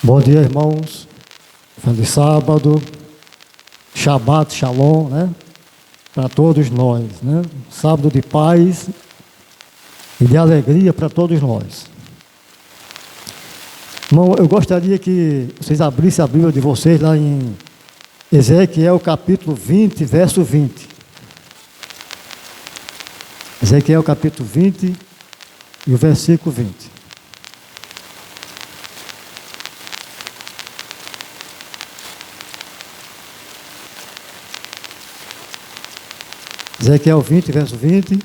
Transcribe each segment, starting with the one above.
Bom dia, irmãos. Feliz sábado. Shabbat Shalom, né? Para todos nós, né? Sábado de paz e de alegria para todos nós. Irmão, eu gostaria que vocês abrissem a Bíblia de vocês lá em Ezequiel capítulo 20, verso 20. Ezequiel capítulo 20 e o versículo 20. Ezequiel 20, verso 20.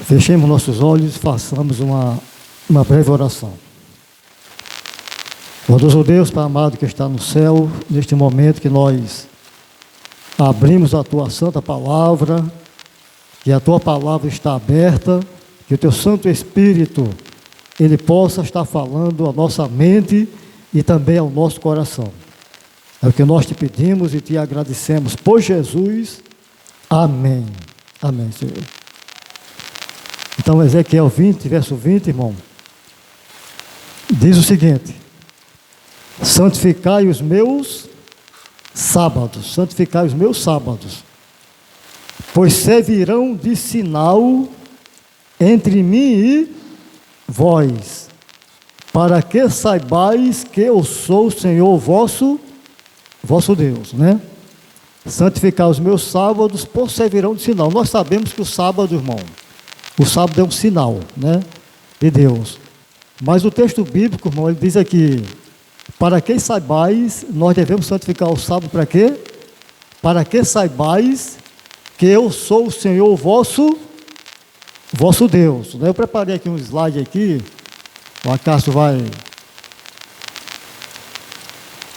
Fechemos nossos olhos e façamos uma breve oração. Bondoso Deus, Pai amado que está no céu, neste momento que nós abrimos a Tua Santa Palavra, que a Tua Palavra está aberta, que o Teu Santo Espírito, Ele possa estar falando à nossa mente e também ao nosso coração. É o que nós te pedimos e te agradecemos por Jesus. Amém. Amém, Senhor. Então, Ezequiel 20, verso 20, irmão, diz o seguinte: santificai os meus sábados, santificai os meus sábados, pois servirão de sinal entre mim e vós, para que saibais que eu sou o Senhor vosso Deus, né? Santificar os meus sábados, por servirão de sinal. Nós sabemos que o sábado, irmão, o sábado é um sinal, né, de Deus. Mas o texto bíblico, irmão, ele diz aqui: para que saibais, nós devemos santificar o sábado para quê? Para que saibais que eu sou o Senhor vosso Deus. Eu preparei aqui um slide aqui, o Acácio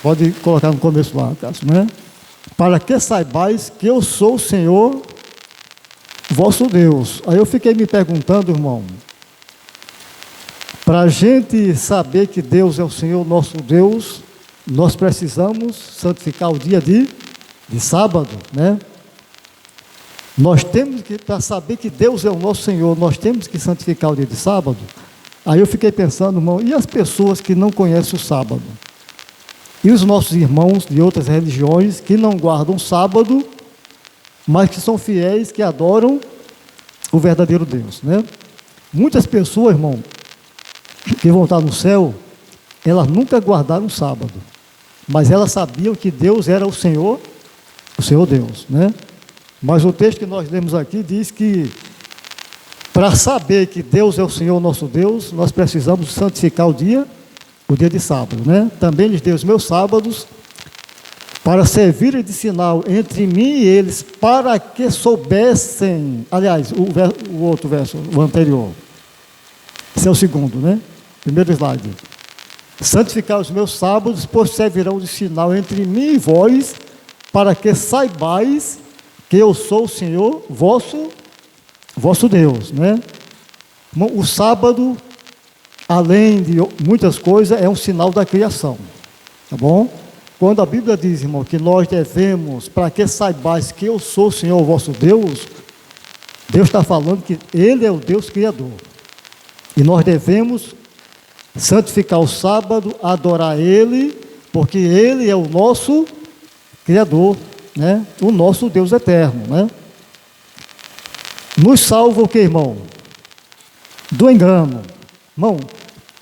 pode colocar no começo lá, Acácio, né? Para que saibais que eu sou o Senhor vosso Deus. Aí eu fiquei me perguntando, irmão, para a gente saber que Deus é o Senhor nosso Deus, nós precisamos santificar o dia de sábado, né? Nós temos que, para saber que Deus é o nosso Senhor, nós temos que santificar o dia de sábado. Aí eu fiquei pensando, irmão, e as pessoas que não conhecem o sábado? E os nossos irmãos de outras religiões que não guardam sábado, mas que são fiéis, que adoram o verdadeiro Deus, né? Muitas pessoas, irmão, que vão estar no céu, elas nunca guardaram sábado, mas elas sabiam que Deus era o Senhor Deus, né? Mas o texto que nós lemos aqui diz que para saber que Deus é o Senhor nosso Deus, nós precisamos santificar o dia de sábado, né? Também lhes dei os meus sábados para servirem de sinal entre mim e eles, para que soubessem. Aliás, o outro verso, o anterior, esse é o segundo, né? Primeiro slide. Santificar os meus sábados, pois servirão de sinal entre mim e vós, para que saibais que eu sou o Senhor vosso Deus, né? O sábado, além de muitas coisas, é um sinal da criação, tá bom? Quando a Bíblia diz, irmão, que nós devemos, para que saibais que eu sou o Senhor vosso Deus, Deus está falando que Ele é o Deus Criador. E nós devemos santificar o sábado, adorar Ele, porque Ele é o nosso Criador, né? O nosso Deus eterno, né? Nos salva o que, irmão? Do engano. Irmão,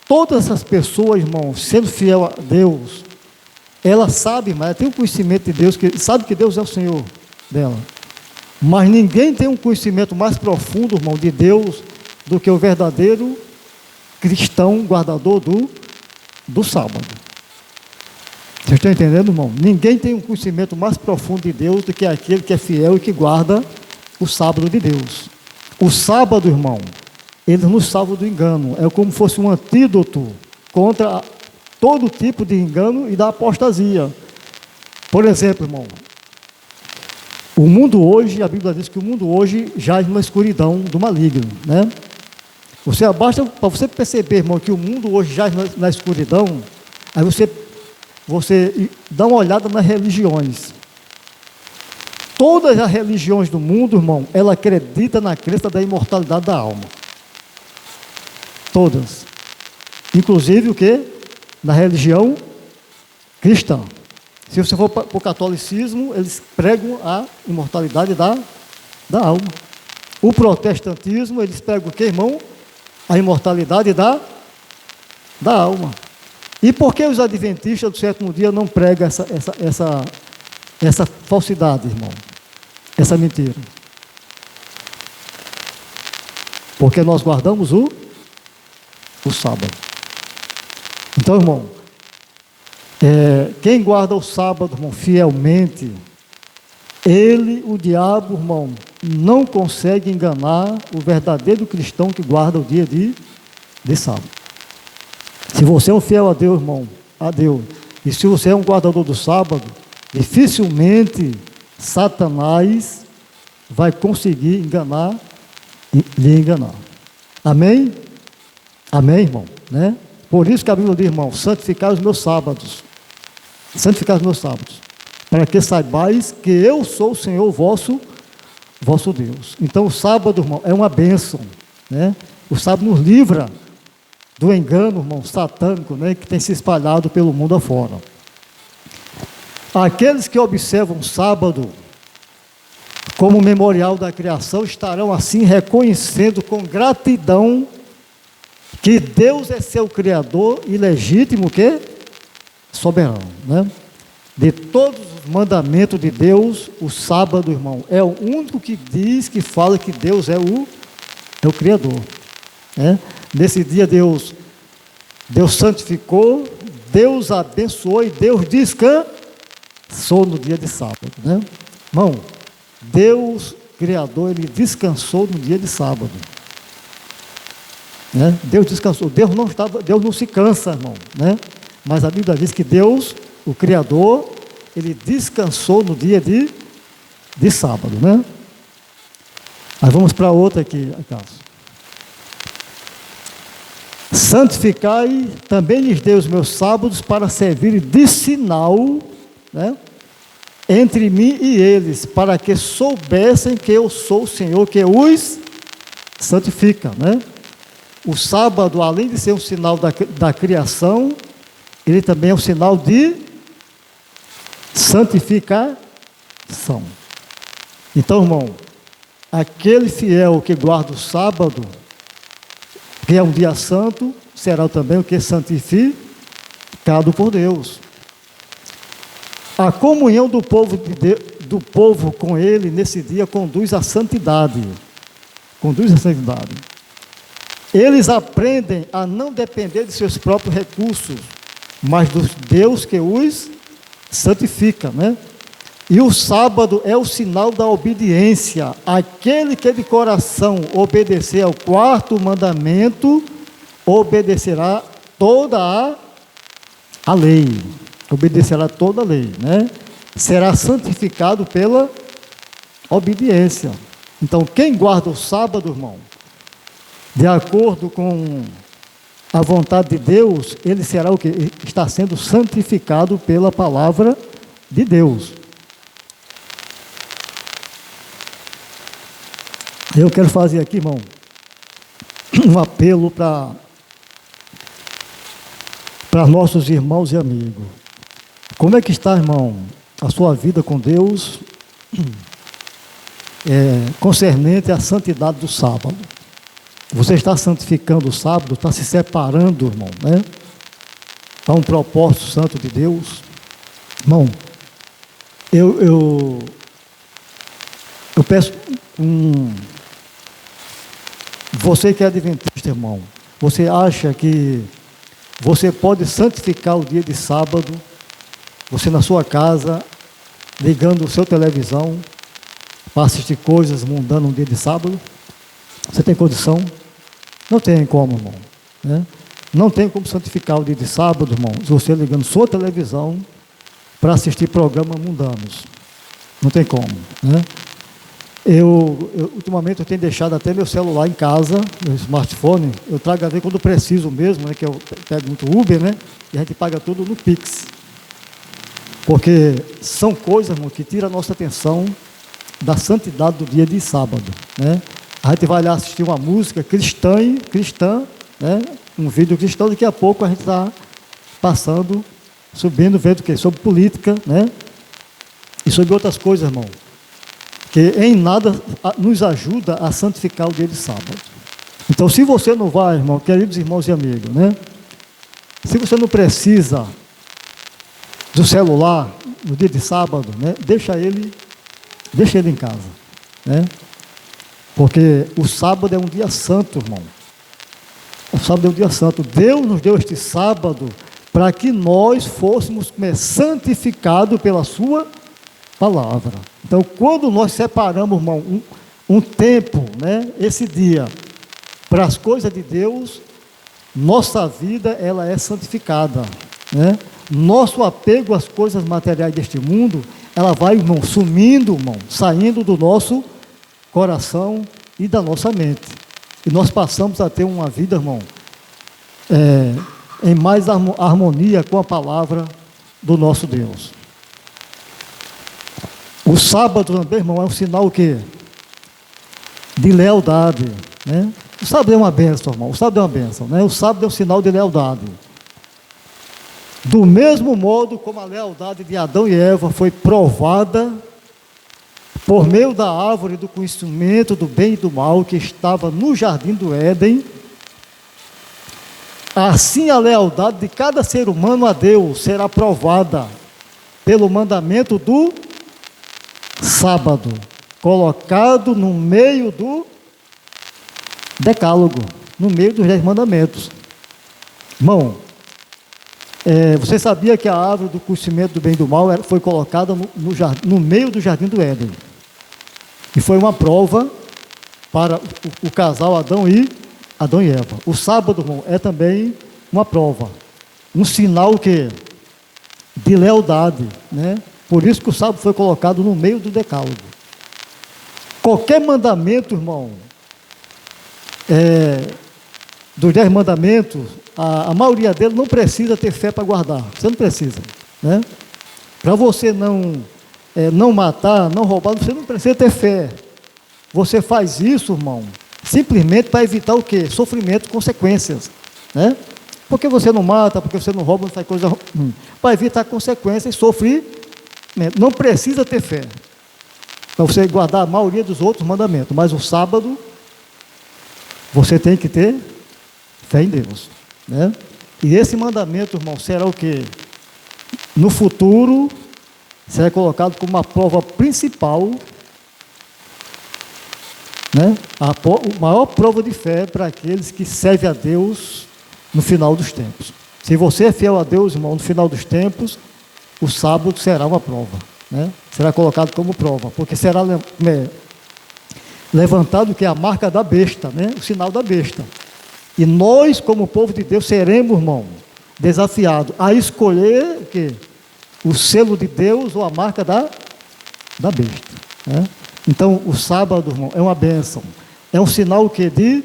todas essas pessoas, irmão, sendo fiel a Deus, ela sabe, mas ela tem um conhecimento de Deus, que sabe que Deus é o Senhor dela. Mas ninguém tem um conhecimento mais profundo, irmão, de Deus, do que o verdadeiro cristão guardador do sábado. Vocês estão entendendo, irmão? Ninguém tem um conhecimento mais profundo de Deus do que aquele que é fiel e que guarda o sábado de Deus. O sábado, irmão, ele nos salva do engano. É como se fosse um antídoto contra todo tipo de engano e da apostasia. Por exemplo, irmão, o mundo hoje, a Bíblia diz que o mundo hoje jaz numa escuridão do maligno, né? Basta para você perceber, irmão, que o mundo hoje jaz na escuridão, aí você dá uma olhada nas religiões. Todas as religiões do mundo, irmão, ela acredita na crença da imortalidade da alma. Todas. Inclusive o quê? na religião cristã. Se você for para o catolicismo, eles pregam a imortalidade da alma. O protestantismo, eles pregam o que, irmão? A imortalidade da alma. E por que os adventistas do sétimo dia não pregam essa falsidade, irmão? Essa mentira? Porque nós guardamos o sábado. Então, irmão, quem guarda o sábado, irmão, fielmente, o diabo, irmão, não consegue enganar o verdadeiro cristão que guarda o dia de sábado. Se você é um fiel a Deus, irmão, a Deus, e se você é um guardador do sábado, dificilmente Satanás vai conseguir lhe enganar. Amém? Amém, irmão? Né? Por isso que a Bíblia diz, irmão, santificar os meus sábados. Santificar os meus sábados. Para que saibais que eu sou o Senhor vosso Deus. Então o sábado, irmão, é uma bênção. Né? O sábado nos livra do engano, irmão, satânico, né, que tem se espalhado pelo mundo afora. Aqueles que observam o sábado como memorial da criação estarão assim reconhecendo com gratidão que Deus é seu Criador e legítimo que soberano, né? De todos os mandamentos de Deus, o sábado, irmão, é o único que diz, que fala que Deus é o Criador, né? Nesse dia Deus santificou, Deus abençoou e Deus descansou no dia de sábado, né? Irmão, Deus Criador, Ele descansou no dia de sábado, né? Deus descansou. Deus não se cansa, irmão, né? Mas a Bíblia diz que Deus, o Criador, Ele descansou no dia de sábado, né? Aí vamos para outra aqui, Cássio. Santificai, também lhes dei os meus sábados para servir de sinal, né, entre mim e eles, para que soubessem que eu sou o Senhor que os santifica, né? O sábado, além de ser um sinal da criação, ele também é um sinal de santificação. Então, irmão, aquele fiel que guarda o sábado, que é um dia santo, será também o que? Santificado por Deus. A comunhão do povo com Ele nesse dia conduz à santidade. Conduz à santidade. Eles aprendem a não depender de seus próprios recursos, mas do Deus que os santifica, né? E o sábado é o sinal da obediência. Aquele que de coração obedecer ao quarto mandamento, obedecerá toda a lei. Obedecerá toda a lei, né? Será santificado pela obediência. Então, quem guarda o sábado, irmão, de acordo com a vontade de Deus, ele será o que? Está sendo santificado pela palavra de Deus. Eu quero fazer aqui, irmão, um apelo para nossos irmãos e amigos. Como é que está, irmão, a sua vida com Deus, concernente à santidade do sábado? Você está santificando o sábado, está se separando, irmão, né? Para um propósito santo de Deus? Irmão, eu peço você que é adventista, irmão, você acha que você pode santificar o dia de sábado, você na sua casa, ligando o seu televisão, para assistir coisas mundanas no dia de sábado? Você tem condição? Não tem como, irmão, né? Não tem como santificar o dia de sábado, irmão, se você ligando sua televisão para assistir programas mundanos. Não tem como, né? Ultimamente eu tenho deixado até meu celular em casa, meu smartphone, eu trago a ver quando preciso mesmo, né, que eu pego muito Uber, né, e a gente paga tudo no Pix. Porque são coisas, irmão, que tiram a nossa atenção da santidade do dia de sábado, né? A gente vai lá assistir uma música cristã, né, um vídeo cristão, daqui a pouco a gente está passando, subindo, vendo o quê? Sobre política, né? E sobre outras coisas, irmão, que em nada nos ajuda a santificar o dia de sábado. Então, se você não vai, irmão, queridos irmãos e amigos, né? Se você não precisa do celular no dia de sábado, né? Deixa ele em casa, né? Porque o sábado é um dia santo, irmão. O sábado é um dia santo. Deus nos deu este sábado para que nós fôssemos santificados pela sua palavra. Então, quando nós separamos, irmão, um tempo, né? Esse dia para as coisas de Deus, nossa vida ela é santificada, né? Nosso apego às coisas materiais deste mundo, ela vai, irmão, sumindo, irmão, saindo do nosso coração e da nossa mente. E nós passamos a ter uma vida, irmão, em mais harmonia com a palavra do nosso Deus. O sábado também, irmão, é um sinal o quê? De lealdade, né? O sábado é uma bênção, irmão. O sábado é uma bênção, né? O sábado é um sinal de lealdade. Do mesmo modo como a lealdade de Adão e Eva foi provada por meio da árvore do conhecimento do bem e do mal que estava no jardim do Éden, assim a lealdade de cada ser humano a Deus será provada pelo mandamento do sábado, colocado no meio do decálogo, no meio dos 10 mandamentos. Irmão, você sabia que a árvore do conhecimento do bem e do mal foi colocada no meio do jardim do Éden? E foi uma prova para o casal Adão e Eva. O sábado, irmão, é também uma prova, um sinal que de lealdade, né? Por isso que o sábado foi colocado no meio do decálogo. Qualquer mandamento, irmão, dos 10 mandamentos, a maioria deles não precisa ter fé para guardar. Você não precisa, né? Para você não matar, não roubar, você não precisa ter fé. Você faz isso, irmão, simplesmente para evitar o quê? Sofrimento, consequências, né? Porque você não mata, porque você não rouba, não faz coisa ruim. Para evitar consequências e sofrimento. Não precisa ter fé para você guardar a maioria dos outros mandamentos, mas o sábado você tem que ter fé em Deus, né? E esse mandamento, irmão, será o quê? No futuro será colocado como uma prova principal, né? A maior prova de fé para aqueles que servem a Deus no final dos tempos. Se você é fiel a Deus, irmão, no final dos tempos, o sábado será uma prova, né? Será colocado como prova, porque será levantado que é a marca da besta, né? O sinal da besta. E nós, como povo de Deus, seremos, irmão, desafiados a escolher o quê? O selo de Deus ou a marca da besta, né? Então, o sábado, irmão, é uma bênção. É um sinal o quê? De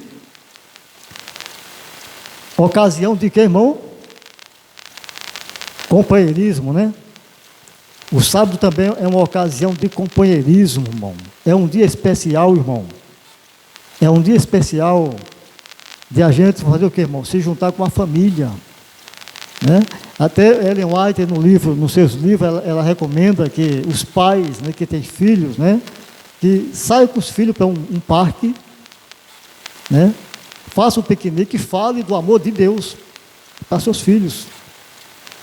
ocasião de quê, irmão? Companheirismo, né? O sábado também é uma ocasião de companheirismo, irmão. É um dia especial, irmão. É um dia especial de a gente fazer o quê, irmão? Se juntar com a família, né? Até Ellen White, nos seus livros, ela recomenda que os pais, né, que têm filhos, né, que saiam com os filhos para um parque, né? Façam um piquenique e falem do amor de Deus para seus filhos.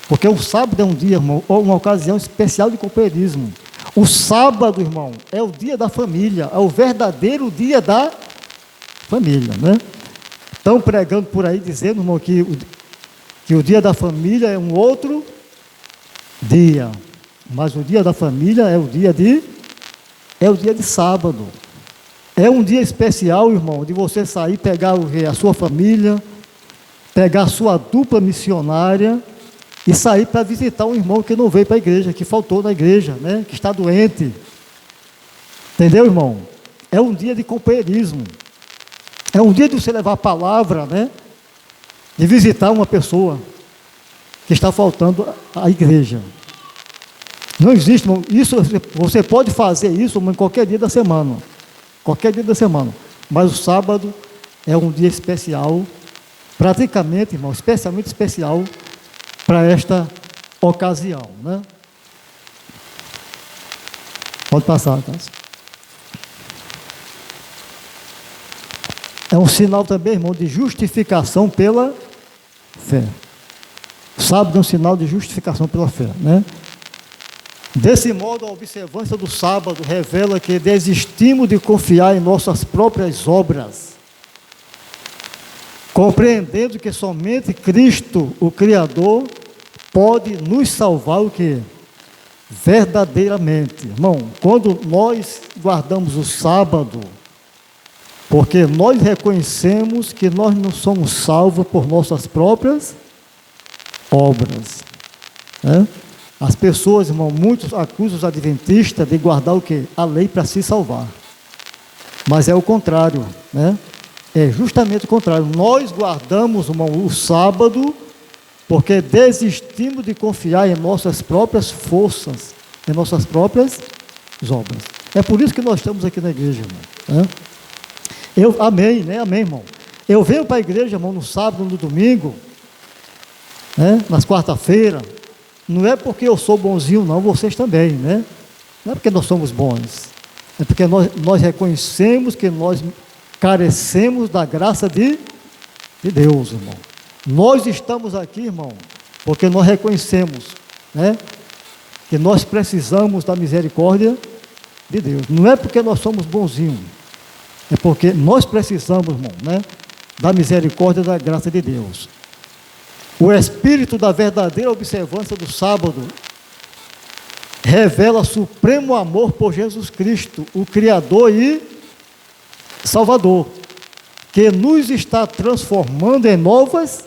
Porque o sábado é um dia, irmão, uma ocasião especial de companheirismo. O sábado, irmão, é o dia da família, é o verdadeiro dia da família, né? Estão pregando por aí, dizendo, irmão, que o dia da família é um outro dia. Mas o dia da família é o dia de sábado. É um dia especial, irmão, de você sair, pegar a sua família, pegar a sua dupla missionária e sair para visitar um irmão que não veio para a igreja, que faltou na igreja, né? Que está doente. Entendeu, irmão? É um dia de companheirismo. É um dia de você levar a palavra, né? De visitar uma pessoa que está faltando à igreja. Não existe, irmão, isso, você pode fazer isso em qualquer dia da semana. Qualquer dia da semana. Mas o sábado é um dia especial, praticamente, irmão, especialmente especial, para esta ocasião, né? Pode passar, Cássio. É um sinal também, irmão, de justificação pela fé. O sábado é um sinal de justificação pela fé, né? Desse modo, a observância do sábado revela que desistimos de confiar em nossas próprias obras, compreendendo que somente Cristo, o Criador, pode nos salvar o quê? Verdadeiramente. Irmão, quando nós guardamos o sábado, porque nós reconhecemos que nós não somos salvos por nossas próprias obras, né? As pessoas, irmão, muitos acusam os adventistas de guardar o quê? A lei para se salvar. Mas é o contrário, né? É justamente o contrário. Nós guardamos, irmão, o sábado porque desistimos de confiar em nossas próprias forças, em nossas próprias obras. É por isso que nós estamos aqui na igreja, irmão, né? Amém, né? Amém, irmão. Eu venho para a igreja, irmão, no sábado, no domingo, né? Nas quarta-feiras. Não é porque eu sou bonzinho, não, vocês também, né? Não é porque nós somos bons, é porque nós reconhecemos que nós carecemos da graça de Deus, irmão. Nós estamos aqui, irmão, porque nós reconhecemos, né, que nós precisamos da misericórdia de Deus. Não é porque nós somos bonzinhos, é porque nós precisamos, irmão, né, da misericórdia e da graça de Deus. O espírito da verdadeira observância do sábado revela supremo amor por Jesus Cristo, o Criador e Salvador, que nos está transformando em novas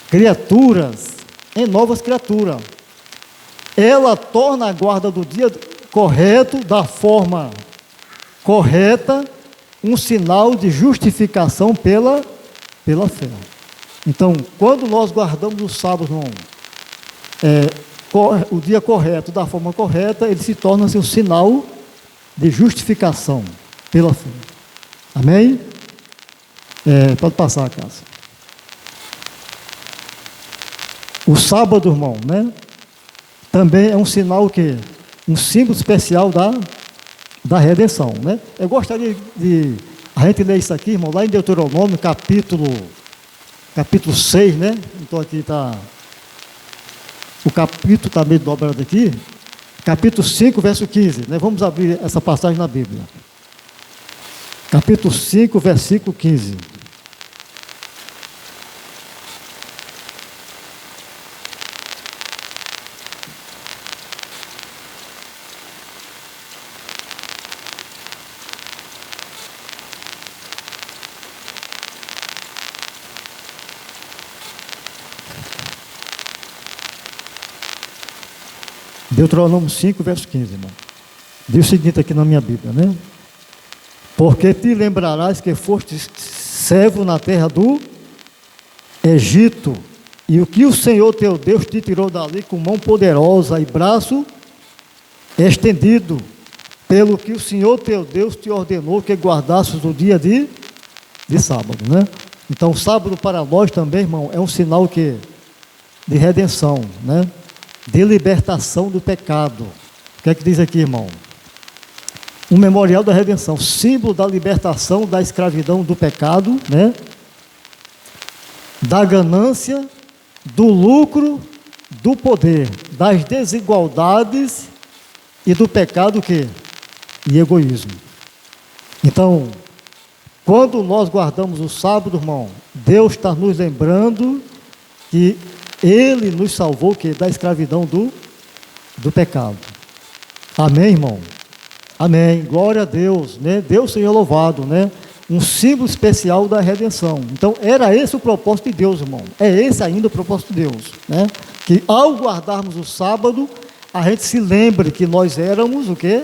criaturas, Ela torna a guarda do dia correto, da forma correta, um sinal de justificação pela fé. Então, quando nós guardamos o sábado, irmão, o dia correto, da forma correta, ele se torna um sinal de justificação pela fé. Amém? Pode passar, Cássio. O sábado, irmão, né, também é um sinal que um símbolo especial da redenção, né? Eu gostaria de a gente ler isso aqui, irmão, lá em Deuteronômio, capítulo 6, né? Então aqui está, o capítulo está meio dobrado aqui, capítulo 5, verso 15, né? Vamos abrir essa passagem na Bíblia. Capítulo 5, versículo 15. Deuteronômio 5, verso 15, irmão. Diz o seguinte aqui na minha Bíblia, né? Porque te lembrarás que foste servo na terra do Egito, e o que o Senhor teu Deus te tirou dali com mão poderosa e braço estendido, pelo que o Senhor teu Deus te ordenou que guardasses o dia de sábado, né? Então, o sábado para nós também, irmão, é um sinal de redenção, né? De libertação do pecado. O que é que diz aqui, irmão? Um memorial da redenção, símbolo da libertação da escravidão do pecado, né? Da ganância, do lucro, do poder, das desigualdades e do pecado e egoísmo. Então, quando nós guardamos o sábado, irmão, Deus está nos lembrando que Ele nos salvou da escravidão do pecado. Amém, irmão? Amém. Glória a Deus, né? Deus seja louvado, né? Um símbolo especial da redenção. Então, era esse o propósito de Deus, irmão. É esse ainda o propósito de Deus, né? Que ao guardarmos o sábado, a gente se lembre que nós éramos o quê?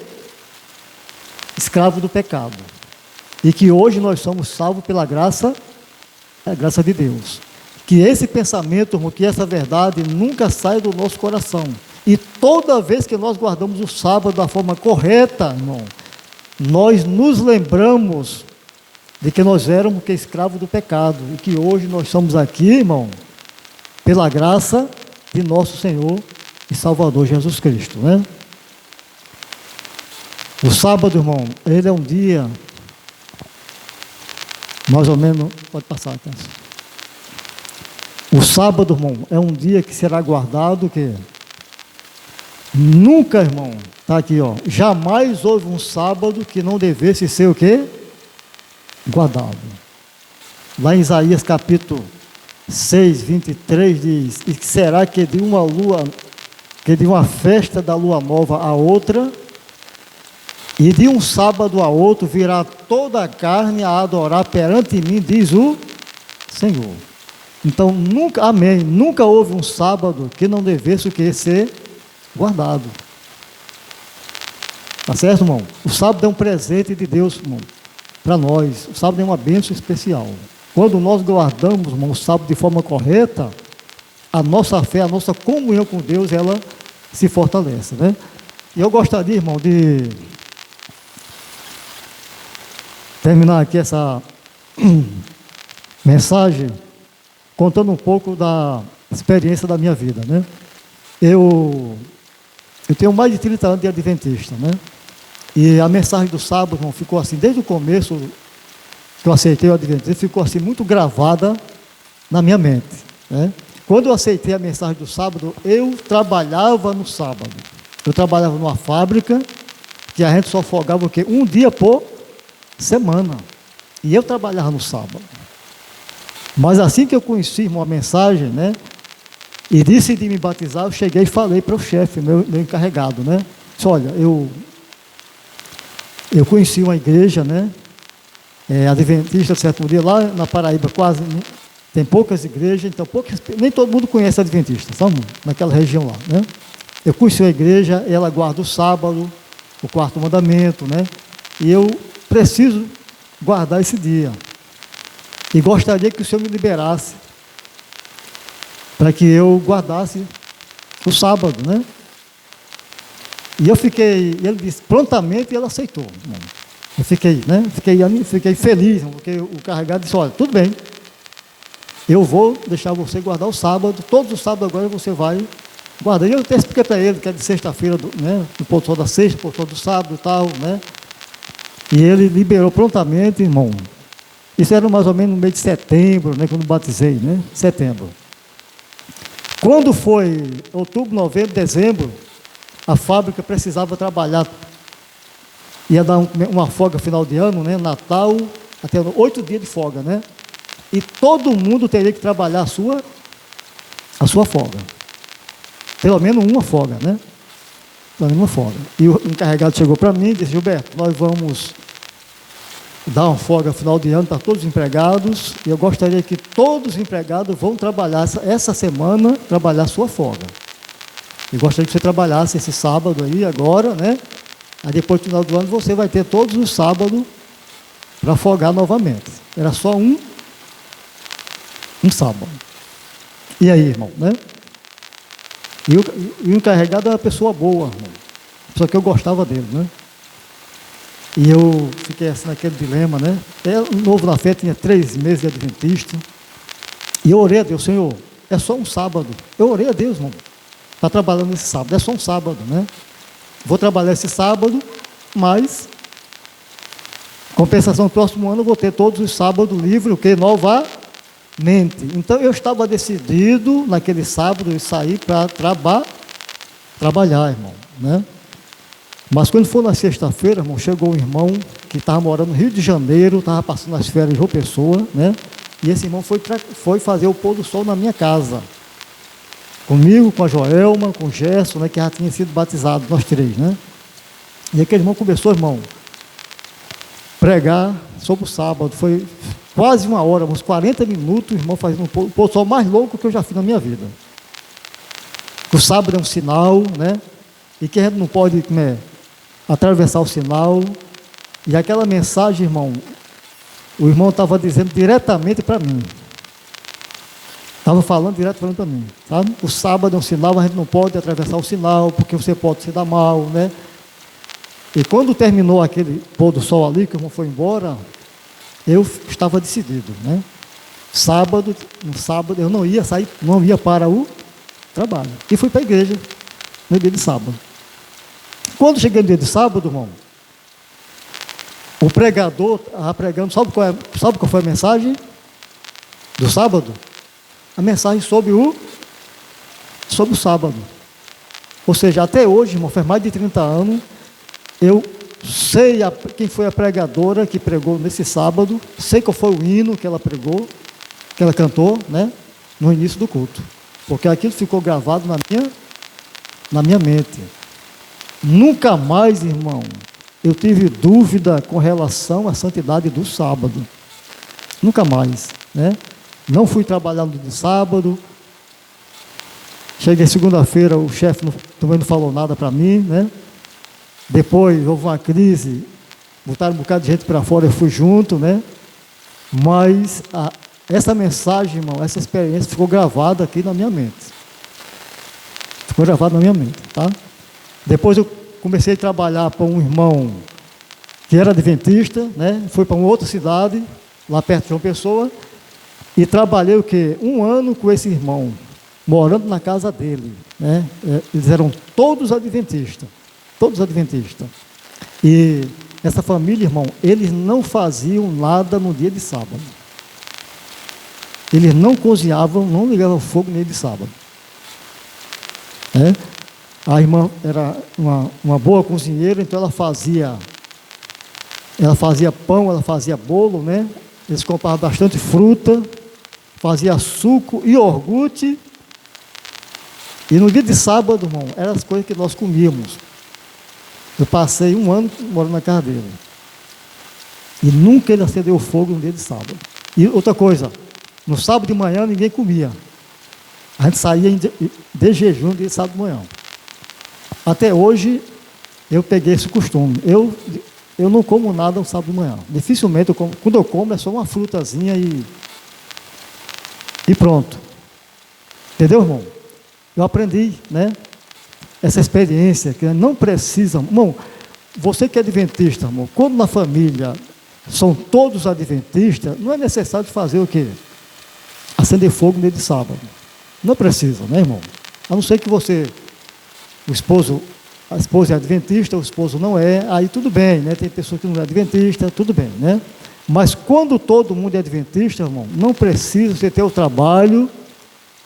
Escravos do pecado. E que hoje nós somos salvos pela graça, a graça de Deus. Que esse pensamento, irmão, que essa verdade nunca sai do nosso coração. E toda vez que nós guardamos o sábado da forma correta, irmão, nós nos lembramos de que nós éramos escravos do pecado. E que hoje nós somos aqui, irmão, pela graça de nosso Senhor e Salvador Jesus Cristo, né? O sábado, irmão, ele é um dia, mais ou menos, pode passar, tá? O sábado, irmão, é um dia que será guardado, que nunca, irmão, está aqui, ó, jamais houve um sábado que não devesse ser o quê? Guardado. Lá em Isaías capítulo 6, 23 diz, e será que de uma festa da lua nova a outra, e de um sábado a outro virá toda a carne a adorar perante mim, diz o Senhor. Então, nunca, amém, nunca houve um sábado que não devesse o que ser guardado. Tá certo, irmão? O sábado é um presente de Deus, irmão, para nós. O sábado é uma bênção especial. Quando nós guardamos, irmão, o sábado de forma correta, a nossa fé, a nossa comunhão com Deus, ela se fortalece, né? E eu gostaria, irmão, de terminar aqui essa mensagem contando um pouco da experiência da minha vida, né? Eu tenho mais de 30 anos de adventista, né? E a mensagem do sábado, irmão, ficou assim, desde o começo que eu aceitei o adventismo, ficou assim muito gravada na minha mente, né? Quando eu aceitei a mensagem do sábado, eu trabalhava no sábado. Eu trabalhava numa fábrica que a gente só folgava o quê? Um dia por semana. E eu trabalhava no sábado. Mas assim que eu conheci, irmão, a mensagem, né? E decidi me batizar, eu cheguei e falei para o chefe, meu encarregado, né? Disse, olha, eu conheci uma igreja, né? Adventista do sétimo dia, lá na Paraíba quase tem poucas igrejas, então nem todo mundo conhece adventista, sabe? Naquela região lá, né? Eu conheci a igreja, ela guarda o sábado, o quarto mandamento, né? E eu preciso guardar esse dia. E gostaria que o Senhor me liberasse para que eu guardasse o sábado, né? E eu fiquei, ele disse, prontamente ele aceitou. Eu fiquei, né? Fiquei feliz, porque o carregado disse, olha, tudo bem, eu vou deixar você guardar o sábado, todos os sábados agora você vai guardar. E eu até expliquei para ele que é de sexta-feira, né? Do pôr do sol da sexta, pôr do sol do sábado e tal, né? E ele liberou prontamente, irmão. Isso era mais ou menos no mês de setembro, né? Quando batizei, né? Setembro. Quando foi outubro, novembro, dezembro, a fábrica precisava trabalhar. Ia dar uma folga final de ano, né? Natal, até 8 dias de folga, né? E todo mundo teria que trabalhar a sua folga. Pelo menos uma folga, né? Pelo menos uma folga. E o encarregado chegou para mim e disse, Gilberto, nós vamos dar uma folga final de ano para todos os empregados, e eu gostaria que todos os empregados vão trabalhar essa semana, trabalhar a sua folga. Eu gostaria que você trabalhasse esse sábado aí, agora, né? Aí depois do final do ano você vai ter todos os sábados para folgar novamente. Era só um sábado. E aí, irmão, né? E o encarregado era uma pessoa boa, irmão. Só que eu gostava dele, né? E eu fiquei assim naquele dilema, né? Novo na fé, tinha 3 meses de adventista. E eu orei a Deus, Senhor, é só um sábado. Eu orei a Deus, irmão, para trabalhar nesse sábado. É só um sábado, né? Vou trabalhar esse sábado, mas compensação, no próximo ano eu vou ter todos os sábados livres, o que? Novamente. Então eu estava decidido naquele sábado eu sair para trabalhar, irmão, né? Mas quando foi na sexta-feira, irmão, chegou um irmão que estava morando no Rio de Janeiro, estava passando as férias em João Pessoa, né? E esse irmão foi fazer o pôr do sol na minha casa. Comigo, com a Joelma, com o Gerson, né, que já tinha sido batizado, nós 3, né? E aquele irmão começou, irmão, pregar sobre o sábado. Foi quase 1 hora, uns 40 minutos, o irmão fazendo o pôr do sol mais louco que eu já fiz na minha vida. O sábado é um sinal, né? E que a gente não pode atravessar o sinal. E aquela mensagem, irmão, o irmão estava dizendo diretamente para mim. Estava falando diretamente para mim, sabe? O sábado é um sinal, a gente não pode atravessar o sinal, porque você pode se dar mal, né? E quando terminou aquele pôr do sol ali, que o irmão foi embora, eu estava decidido, né? No sábado eu não ia sair, não ia para o trabalho. E fui para a igreja no dia de sábado. Quando cheguei no dia de sábado, irmão, o pregador estava pregando, sabe qual foi a mensagem do sábado? A mensagem sobre o sábado. Ou seja, até hoje, irmão, faz mais de 30 anos, eu sei quem foi a pregadora que pregou nesse sábado, sei qual foi o hino que ela pregou, que ela cantou, né, no início do culto. Porque aquilo ficou gravado na minha mente. Nunca mais, irmão, eu tive dúvida com relação à santidade do sábado. Nunca mais, né? Não fui trabalhar no dia de sábado. Cheguei segunda-feira, o chefe também não falou nada para mim, né? Depois houve uma crise, botaram um bocado de gente para fora, eu fui junto, né? Mas essa mensagem, irmão, essa experiência ficou gravada aqui na minha mente. Ficou gravada na minha mente, tá? Depois eu comecei a trabalhar para um irmão que era adventista, né? Fui para uma outra cidade, lá perto de João Pessoa, e trabalhei o quê? 1 ano com esse irmão, morando na casa dele, né? Eles eram todos adventistas. E essa família, irmão, eles não faziam nada no dia de sábado. Eles não cozinhavam, não ligavam fogo no dia de sábado. Né? A irmã era uma boa cozinheira, então ela fazia pão, ela fazia bolo, né? Eles compravam bastante fruta, fazia suco e iogurte. E no dia de sábado, irmão, eram as coisas que nós comíamos. Eu passei 1 ano morando na casa dele. E nunca ele acendeu fogo no dia de sábado. E outra coisa, no sábado de manhã ninguém comia. A gente saía de jejum no dia de sábado de manhã. Até hoje, eu peguei esse costume. Eu não como nada no sábado de manhã. Dificilmente eu como. Quando eu como, é só uma frutazinha e pronto. Entendeu, irmão? Eu aprendi, né? Essa experiência, que não precisa. Irmão, você que é adventista, irmão, quando na família são todos adventistas, não é necessário fazer o quê? Acender fogo no dia de sábado. Não precisa, né, irmão? A não ser que você, a esposa é adventista, o esposo não é, aí tudo bem, né? Tem pessoa que não é adventista, tudo bem, né? Mas quando todo mundo é adventista, irmão, não precisa você ter o trabalho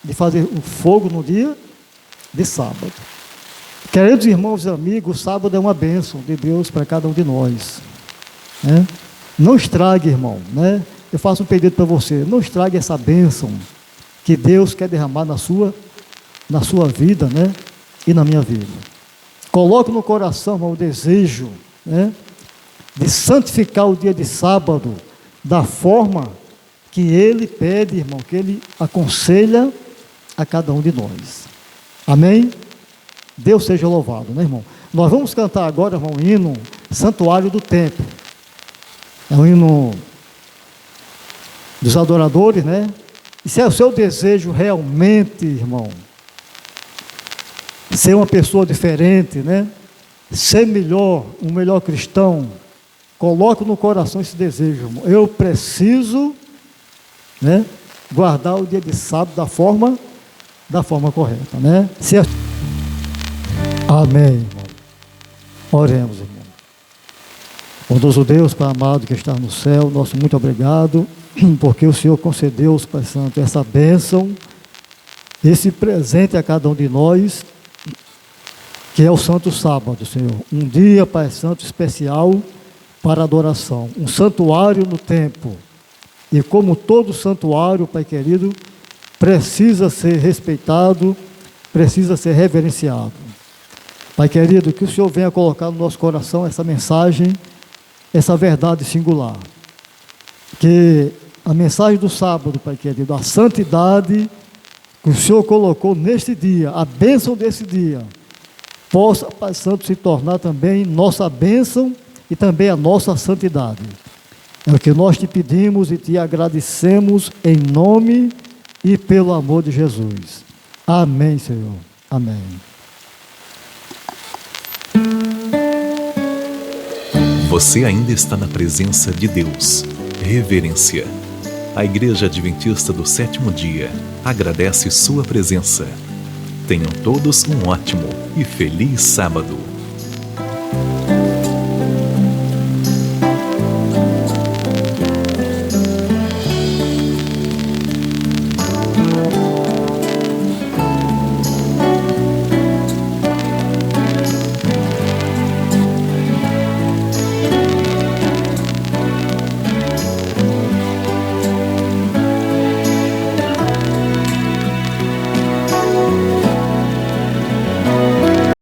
de fazer o fogo no dia de sábado. Queridos irmãos e amigos, o sábado é uma bênção de Deus para cada um de nós, né? Não estrague, irmão, né? Eu faço um pedido para você, não estrague essa bênção que Deus quer derramar na sua vida, né? E na minha vida. Coloque no coração, irmão, o desejo, né? De santificar o dia de sábado da forma que Ele pede, irmão, que Ele aconselha a cada um de nós. Amém? Deus seja louvado, né, irmão? Nós vamos cantar agora, irmão, o hino Santuário do Templo. É um hino dos adoradores, né? E se é o seu desejo realmente, irmão, ser uma pessoa diferente, né? Ser melhor, um melhor cristão, coloque no coração esse desejo, irmão. Eu preciso, né, guardar o dia de sábado da forma correta, né? Amém, irmão. Oremos, irmão. Bondoso Deus, Pai amado que está no céu, nosso muito obrigado, porque o Senhor concedeu, Pai Santo, essa bênção, esse presente a cada um de nós, que é o Santo Sábado, Senhor. Um dia, Pai Santo, especial para adoração. Um santuário no templo. E como todo santuário, Pai querido, precisa ser respeitado, precisa ser reverenciado. Pai querido, que o Senhor venha colocar no nosso coração essa mensagem, essa verdade singular. Que a mensagem do sábado, Pai querido, a santidade que o Senhor colocou neste dia, a bênção desse dia, possa, Pai Santo, se tornar também nossa bênção e também a nossa santidade. É o que nós te pedimos e te agradecemos em nome e pelo amor de Jesus. Amém, Senhor. Amém. Você ainda está na presença de Deus. Reverência. A Igreja Adventista do Sétimo Dia agradece sua presença. Tenham todos um ótimo e feliz sábado.